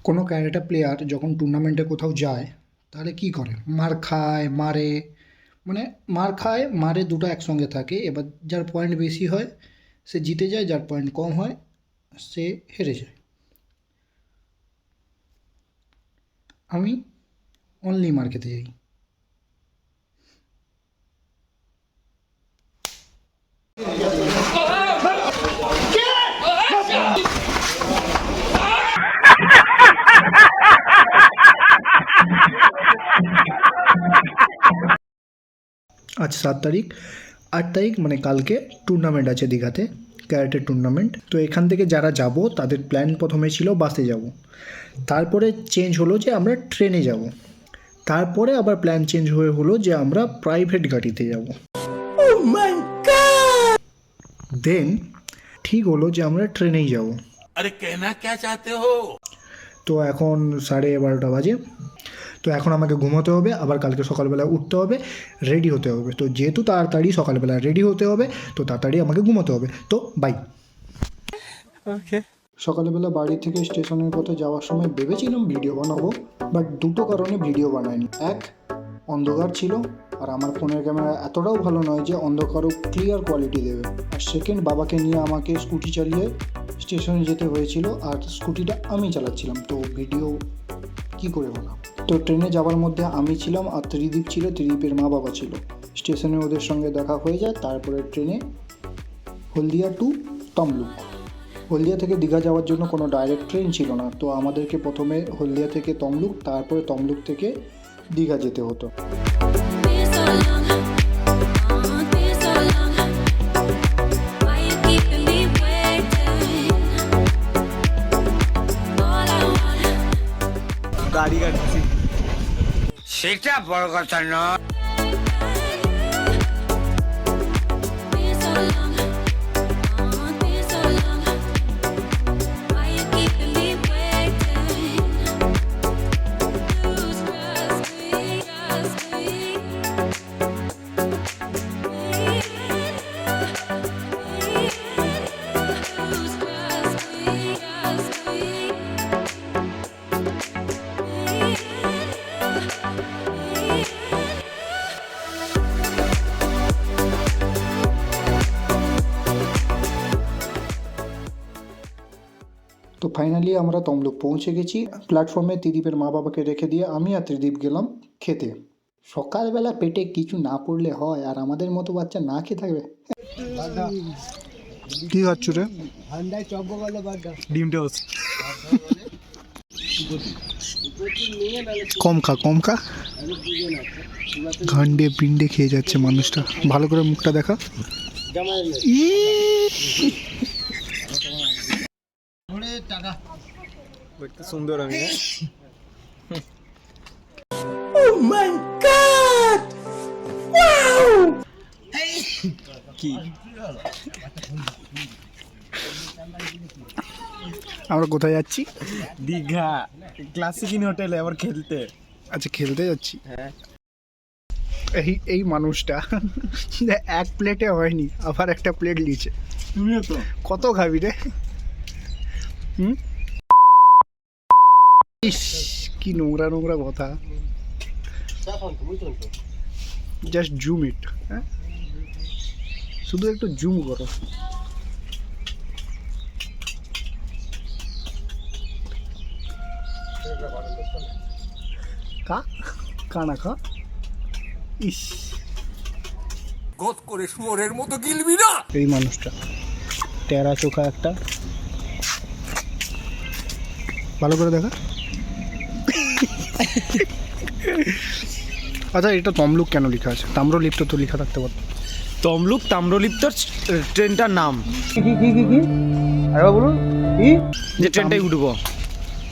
কোনো ক্যারেটা প্লেয়ার যখন টুর্নামেন্টে কোথাও যায় তাহলে কী করে? মার খায়, মারে, মানে মার খায়, মারে, দুটো একসঙ্গে থাকে। এবার যার পয়েন্ট বেশি হয় সে জিতে যায়, যার পয়েন্ট কম হয় সে হেরে যায়। আমি অনলি মার খেতে যাই। আজ 7 তারিখ, 8 তারিখ মানে কালকে টুর্নামেন্ট আছে দীঘাতে, ক্যারেটের টুর্নামেন্ট। তো এখান থেকে যারা যাব তাদের প্ল্যান প্রথমে ছিল বাসে যাব, তারপরে চেঞ্জ হলো যে আমরা ট্রেনে যাব, তারপরে আবার প্ল্যান চেঞ্জ হয়ে হলো যে আমরা প্রাইভেট গাড়িতে যাব। দেন ঠিক হলো যে আমরা ট্রেনেই যাব। अरे कहना क्या चाहते हो? তো এখন 12:30 বাজে। তো এখন আমাকে ঘুমোতে হবে, আবার কালকে সকালবেলা উঠতে হবে, রেডি হতে হবে। তো যেহেতু তাড়াতাড়ি সকালবেলা রেডি হতে হবে, তো তাড়াতাড়ি আমাকে ঘুমোতে হবে। তো বাই। ओके সকালবেলা বাড়ি থেকে স্টেশনের পথে যাওয়ার সময় ভেবেছিলাম ভিডিও বানাবো, বাট দুটো কারণে ভিডিও বানাইনি। এক, অন্ধকার ছিল, আর আমার ফোনের ক্যামেরা এতটাও ভালো নয় যে অন্ধকারও ক্লিয়ার কোয়ালিটি দেবে। আর সেকেন্ড, বাবাকে নিয়ে আমাকে স্কুটি চালিয়ে স্টেশনে যেতে হয়েছিল, আর স্কুটিটা আমি চালাচ্ছিলাম, তো ভিডিও কী করে বানাবো? তো ট্রেনে যাওয়ার মধ্যে আমি ছিলাম আর ত্রিদীপ ছিল, ত্রিদীপের মা বাবা ছিল। স্টেশনে ওদের সঙ্গে দেখা হয়ে যায়, তারপরে ট্রেনে হলদিয়া টু তমলুক। হলদিয়া থেকে দীঘা যাওয়ার জন্য কোনো ডাইরেক্ট ট্রেন ছিল না, তো আমাদেরকে প্রথমে হলদিয়া থেকে তমলুক, তারপরে তমলুক থেকে দীঘা যেতে হতো। गाड़ी काटছি সেটা বড় কথা নয়। তো ফাইনালি আমরা তমলুক পৌঁছে গেছি। প্ল্যাটফর্মে ত্রিদীপের মা বাবাকে রেখে দিয়ে আমি আর ত্রিদীপ গেলাম খেতে। সকালবেলা পেটে কিছু না পড়লে হয়, আর আমাদের মতো বাচ্চা না খেয়ে থাকবে? কি খাচ্ছ রে? ডিম টোস্ট কম খা, কম খা। ঘান্ডে পিন্ডে খেয়ে যাচ্ছে মানুষটা। ভালো করে মুখটা দেখা। দেখতে সুন্দর আমি কি আমরা কোথায় যাচ্ছি? দীঘা ক্লাসিক ইন হোটেলে আবার খেলতে। আচ্ছা, খেলতে যাচ্ছি। হ্যাঁ এই মানুষটা এক প্লেটে হয়নি, আবার একটা প্লেট নিয়েছে। তুমিও তো কত খাবি রে? ইস, কি নোংরা নোংরা কথা। জাস্ট জুম ইট। হ্যাঁ, শুধু একটু জুম করো। খা, কানা খা। ইস, গোদ করে শুয়োরের মতো গিলবি না। এই মানুষটা টেরা চোখা একটা। ভালো করে দেখা। আচ্ছা, এটা তমলুক কেন লেখা আছে? তাম্রলিপ্ত তো লেখা থাকতে পারত। তমলুক তাম্রলিপ্ত ট্রেনটার নাম, কি আরে বলুন কি যে ট্রেনটাই উঠবো।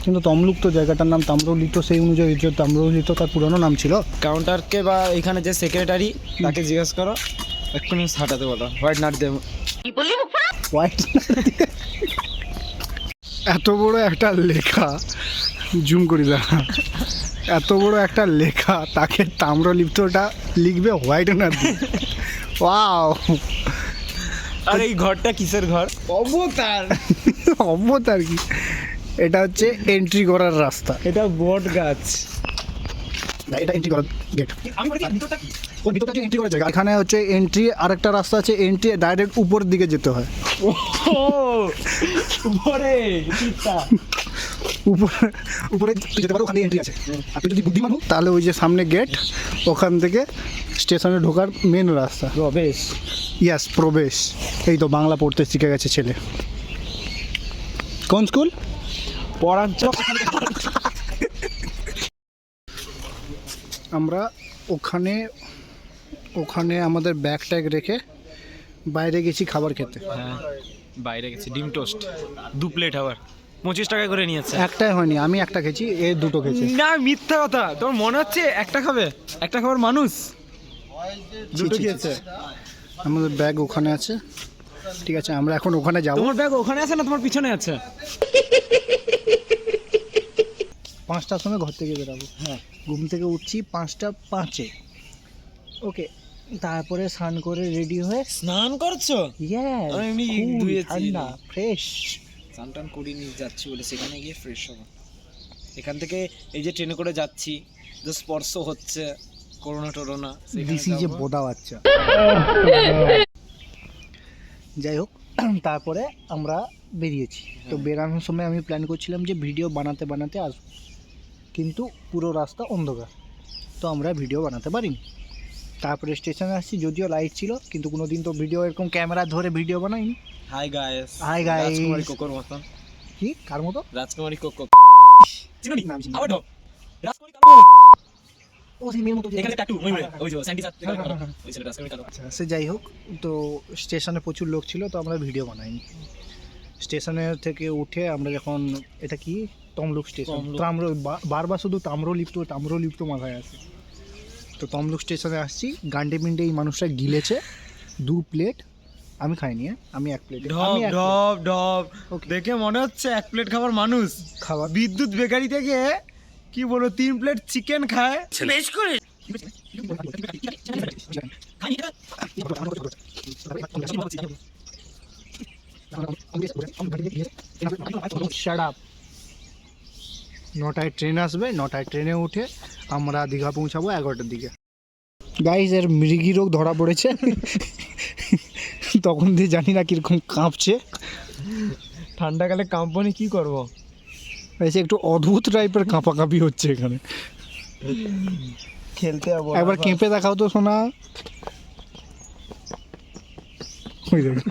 কিন্তু তমলুক তো জায়গাটার নাম, তাম্রলিপ্ত সেই অনুযায়ী যে তাম্রলিপ্ত তার পুরনো নাম ছিল। কাউন্টারকে বা এখানে যে সেক্রেটারি তাকে জিজ্ঞেস করো, এক্ষুনি হাঁটাতে বলো। হোয়াইট নাট দেব। হোয়াইট এত বড় একটা লেখা, জুম করি দেখা, এত বড় একটা লেখা, তাকে তাম্রলিপ্তটা লিখবে হোয়াইট না দিয়ে। ওয়াও, আর এই ঘরটা কিসের ঘর? অবতার। অবতার কি এটা হচ্ছে এন্ট্রি করার রাস্তা, এটা বট গাছ। এটা এন্ট্রি করার গেট। ও ভিতরটা এন্ট্রি করার জায়গা। এখানে হচ্ছে এন্ট্রি, আরেকটা রাস্তা আছে এন্ট্রি, ডাইরেক্ট উপরের দিকে যেতে হয়। ও উপরে ঠিকটা উপরে যেতে পারো, ওখানে এন্ট্রি আছে। আর তুই যদি বুদ্ধিমান হো তাহলে ওই যে সামনে গেট, ওখান থেকে স্টেশনে ঢোকার মেন রাস্তা। প্রবেশ। ইয়াস, প্রবেশ। এই তো বাংলা পড়তে শিখে গেছে ছেলে। কোন স্কুল? পড়াঞ্চল। আমরা ওখানে আমাদের ব্যাগ ট্যাগ রেখে বাইরে গেছি খাবার খেতে। হ্যাঁ বাইরে গেছি, ডিম টোস্ট 2 প্লেট আবার 25 টাকা করে নিয়েছে। একটাই হয়নি, আমি একটা খেয়েছি, এ দুটো খেয়েছি। না মিথ্যা কথা, তোমার মনে হচ্ছে একটা খাবে? একটা খাবার মানুষ দুটো খেয়েছে। আমাদের ব্যাগ ওখানে আছে, ঠিক আছে আমরা এখন ওখানে যাবো। তোমার ব্যাগ ওখানে আছে না তোমার পিছনে আছে? 5টার সময় ঘর থেকে বেরাবো। হ্যাঁ ঘুম থেকে উঠছি 5:05-এ। ওকে, তারপরে স্নান করে রেডি হয়ে, স্নান করছো? ইয়েস, আমি এমনি ধুয়েছি। ঠান্ডা ফ্রেশ। স্নান টান করিনি, যাচ্ছি বলে সেখানে গিয়ে ফ্রেশ হবো। এখান থেকে এই যে ট্রেনে করে যাচ্ছি, যে স্পর্শ হচ্ছে করোনা, দিছি যে বোদা বাচ্চা। যাই হোক, তারপরে আমরা বেরিয়েছি। তো বেরানোর সময় আমি প্ল্যান করছিলাম যে ভিডিও বানাতে বানাতে আসবো, কিন্তু পুরো রাস্তা অন্ধকার, তো আমরা ভিডিও বানাতে পারিনি। তারপরে স্টেশনে আসছি, যদিও লাইট ছিল, কিন্তু কোনো দিন তো ভিডিও এরকম ক্যামেরা ধরে ভিডিও বানাইনি। Hi guys. Hi guys. রাজকুমারী কোকোর মতন। কি কার মতো? রাজকুমারী কোকো। চিনি নাম চিনি। আবার রাজকুমারী ও সেই মেয়ের মতো যে- এখানে ট্যাটু ওই যে স্যান্ডি সাথে ওই ছেলে রাজকুমারী কালো। আচ্ছা, সে যাই হোক, তো স্টেশনে প্রচুর লোক ছিল, তো আমরা ভিডিও বানাইনি। স্টেশনের থেকে উঠে আমরা যখন, এটা কি তমলুক স্টেশন, তমলুক। বারবার শুধু তাম্রলিপ্ত মাথায় আসে। তো তমলুক স্টেশনে আসছি, গান্ডে মিন্ডে এই মানুষটা গিলেছে 2 প্লেট, আমি খাইনি, আমি 1 প্লেট। ঢপ ঢপ ঢপ। Okay. দেখে মনে হচ্ছে 1 প্লেট খাবার মানুষ। খাবার বিদ্যুৎ বেকারি থেকে কি বলো 3 প্লেট চিকেন খায় বেশ করে। Shut up. 9টায় ট্রেন আসবে, 9টায় ট্রেনে উঠে আমরা দীঘা পৌঁছাবো 11টার দিকে। গাইজ, এর মৃগী রোগ ধরা পড়েছে। তখন দিয়ে জানি না কিরকম কাঁপছে। ঠান্ডাকালে কাঁপনি কি করব? এসে একটু অদ্ভুত টাইপের কাঁপাকাঁপি হচ্ছে এখানে। খেলতে যাবো একবার কেঁপে দেখাও তো শোনা। ওই দেখো।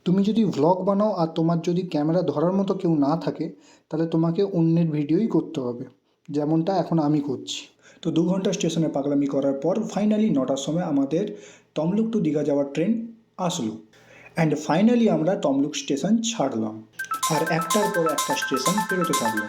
তুমি যদি ভ্লগ বানাও আর তোমার যদি ক্যামেরা ধরার মতো কেউ না থাকে, তাহলে তোমাকে অন্যের ভিডিওই করতে হবে, যেমনটা এখন আমি করছি। তো 2 ঘন্টা স্টেশনে পাগলামি করার পর ফাইনালি 9টার সময় আমাদের তমলুক টু দীঘা যাওয়ার ট্রেন আসলো। অ্যান্ড ফাইনালি আমরা তমলুক স্টেশন ছাড়লাম, আর একটার পর একটা স্টেশন পেরোতে থাকলো।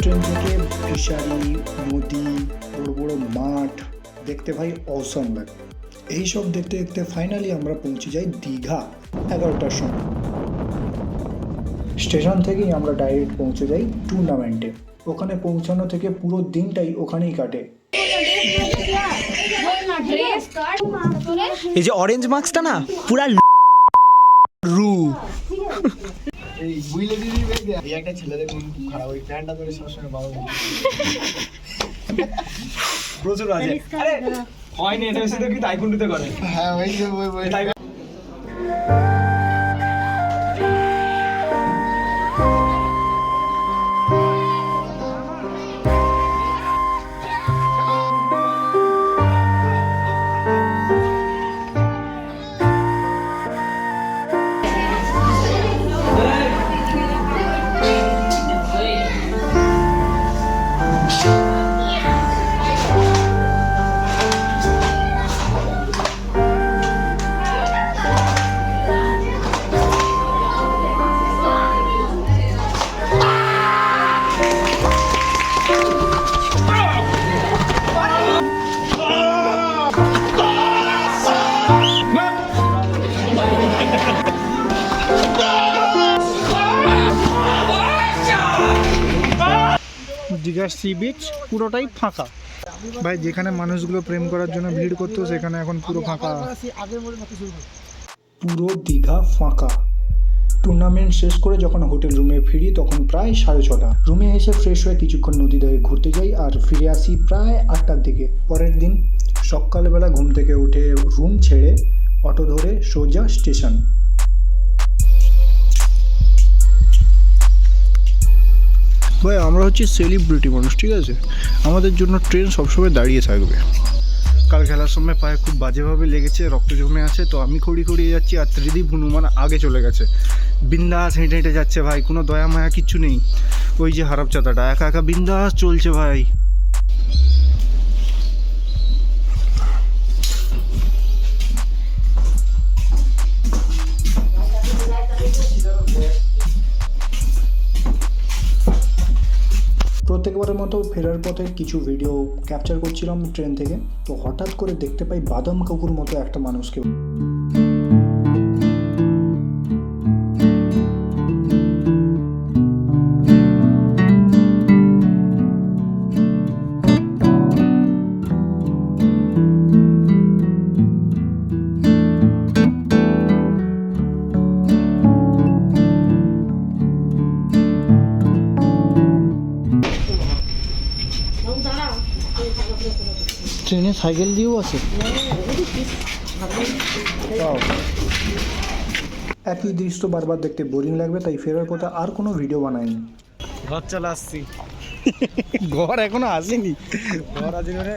ট্রেন থেকে ফিশারি, নদী, বড় বড় মাঠ দেখতে ভাই অসম লাগে। এইসব দেখতে দেখতে ফাইনালি আমরা পৌঁছে যাই দীঘা 11টার সময়। স্টেশন থেকেই আমরা ডাইরেক্ট পৌঁছে যাই টুর্নামেন্টে। ওখানে পৌঁছানো থেকে পুরো দিনটাই ওখানেই কাটে। এই যে অরেঞ্জ মার্কসটা না পুরা রু এই একটা ছেলেদের গুণ খুব খারাপ, ওই প্যান্টটা ধরে সবসময় বাবা প্রচুর আছে। আরে হয়নি, এটা বেশি তো কি তাইকুন্ডুতে করে। হ্যাঁ ওই যে ওই দীঘার সি বিচ পুরোটাই ফাঁকা ভাই, যেখানে মানুষগুলো প্রেম করার জন্য ভিড় করতো সেখানে এখন পুরো ফাঁকা, পুরো দীঘা ফাঁকা। টুর্নামেন্ট শেষ করে যখন হোটেল রুমে ফিরি তখন প্রায় 6:30। রুমে এসে ফ্রেশ হয়ে কিছুক্ষণ নদী ধারে ঘুরতে যাই আর ফিরে আসি প্রায় 8টার দিকে। পরের দিন সকালবেলা ঘুম থেকে উঠে রুম ছেড়ে অটো ধরে সোজা স্টেশন। ভাই আমরা হচ্ছি সেলিব্রিটি মানুষ, ঠিক আছে, আমাদের জন্য ট্রেন সবসময় দাঁড়িয়ে থাকবে। কাল খেলার সময় পায়ে খুব বাজেভাবে লেগেছে, রক্ত জমে আছে, তো আমি খড়িয়ে যাচ্ছি আর ত্রিদীপ হনুমান আগে চলে গেছে, বিন্দাস হেঁটে হেঁটে যাচ্ছে ভাই, কোনো দয়া মায়া কিচ্ছু নেই। ওই যে হারাপ চাতাটা একা একা বিন্দাস চলছে ভাই। প্রত্যেকবারের মতো ফেরার পথে কিছু ভিডিও ক্যাপচার করছিলাম ট্রেন থেকে, তো হঠাৎ করে দেখতে পাই বাদাম কাকুর মতো একটা মানুষকে। ট্রেনে সাইকেল দিয়েও আছে। একই দৃশ্য বারবার দেখতে বোরিং লাগবে, তাই ফেরার পথে আর কোনো ভিডিও বানাইনি। ঘর চলে আসছি। ঘর এখনো আসেনি, ঘর আজ মানে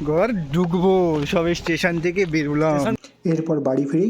ঘর ঢুকবো, সবে স্টেশন থেকে বেরোলাম। এরপর বাড়ি ফিরি